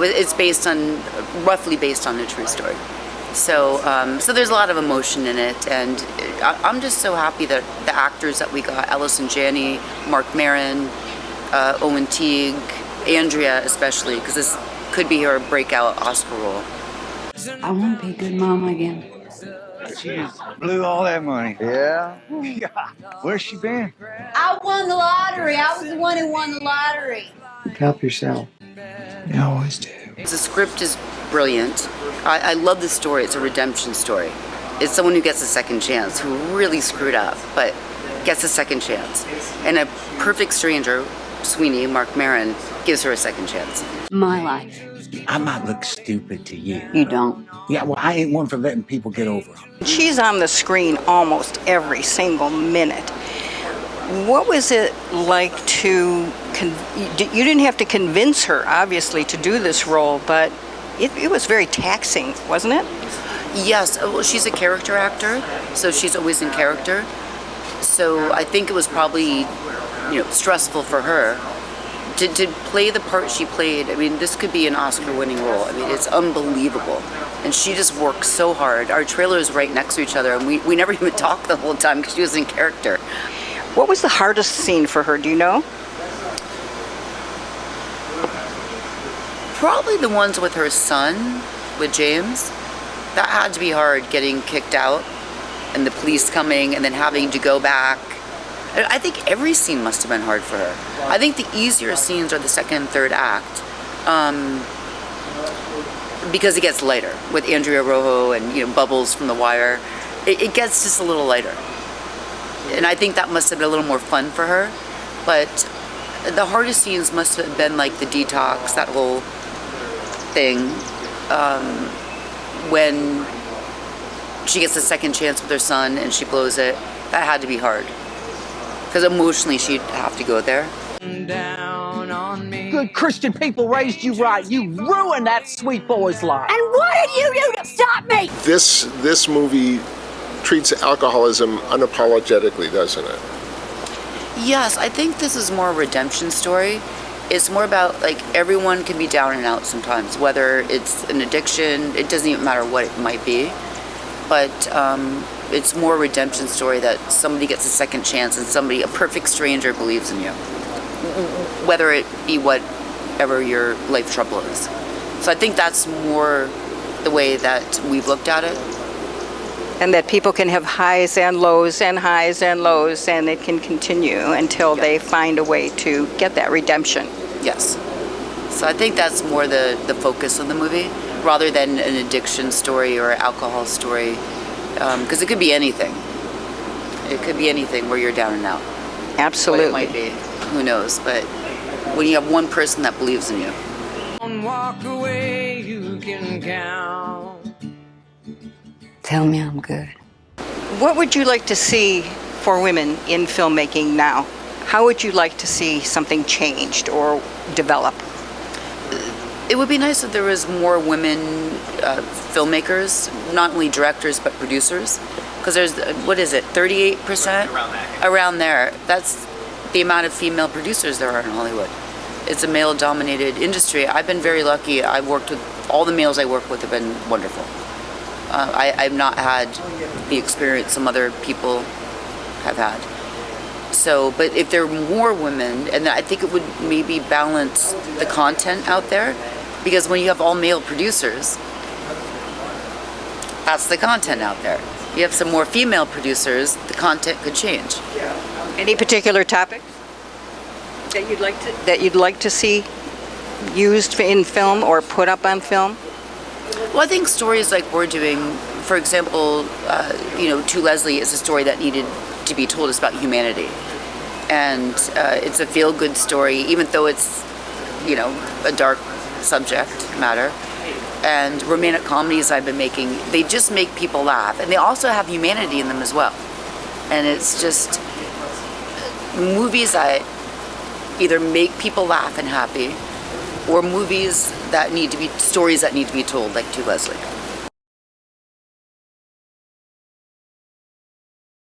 It's roughly based on a true story. So there's a lot of emotion in it, and I'm just so happy that the actors that we got, Allison Janney, Mark Maron, Owen Teague, Andrea especially, because this could be her breakout Oscar role. I want to be a good mama again. She just blew all that money. Yeah? Yeah. Where's she been? I won the lottery. I was the one who won the lottery. Help yourself. You always do. The script is brilliant. I love the story. It's a redemption story. It's someone who gets a second chance, who really screwed up, but gets a second chance. And a perfect stranger, Sweeney, Mark Maron, gives her a second chance. My life. I might look stupid to you. You don't. Yeah, well, I ain't one for letting people get over them. She's on the screen almost every single minute. What was it like to, you didn't have to convince her, obviously, to do this role, but it was very taxing, wasn't it? Yes, well, she's a character actor, so she's always in character. So I think it was probably, stressful for her to play the part she played. I mean, this could be an Oscar-winning role. I mean, it's unbelievable. And she just works so hard. Our trailer is right next to each other, and we never even talked the whole time because she was in character. What was the hardest scene for her, do you know? Probably the ones with her son, with James. That had to be hard, getting kicked out and the police coming and then having to go back. I think every scene must have been hard for her. I think the easier scenes are the second and third act, because it gets lighter with Andrea Riseborough and Bubbles from The Wire. It gets just a little lighter, and I think that must have been a little more fun for her. But the hardest scenes must have been like the detox, that whole thing, when she gets a second chance with her son and she blows it. That had to be hard. Because emotionally, she'd have to go there. Good Christian people raised you right. You ruined that sweet boy's life. And what did you do to stop me? This movie treats alcoholism unapologetically, doesn't it? Yes, I think this is more a redemption story. It's more about, everyone can be down and out sometimes, whether it's an addiction, it doesn't even matter what it might be. But it's more a redemption story that somebody gets a second chance and a perfect stranger, believes in you, whether it be whatever your life trouble is. So I think that's more the way that we've looked at it. And that people can have highs and lows and highs and lows, and it can continue until they find a way to get that redemption. Yes. So I think that's more the focus of the movie, rather than an addiction story or an alcohol story, because it could be anything. It could be anything where you're down and out. Absolutely. What it might be, who knows? But when you have one person that believes in you. Walk away, you can count. Tell me I'm good. What would you like to see for women in filmmaking now? How would you like to see something changed or develop? It would be nice if there was more women filmmakers, not only directors but producers, because there's, 38%? Around there. That's the amount of female producers there are in Hollywood. It's a male-dominated industry. I've been very lucky. I've worked with, all the males I work with have been wonderful. I've not had the experience some other people have had. So, but if there were more women, and I think it would maybe balance the content out there, because when you have all male producers, that's the content out there. You have some more female producers, the content could change. Any particular topics that you'd like to see used in film or put up on film? Well, I think stories like we're doing, for example, To Leslie is a story that needed to be told. It's about humanity. And it's a feel-good story, even though it's, a dark subject matter. And romantic comedies I've been making, they just make people laugh. And they also have humanity in them as well. And it's just movies that either make people laugh and happy, or movies that need to be, stories that need to be told, like To Leslie.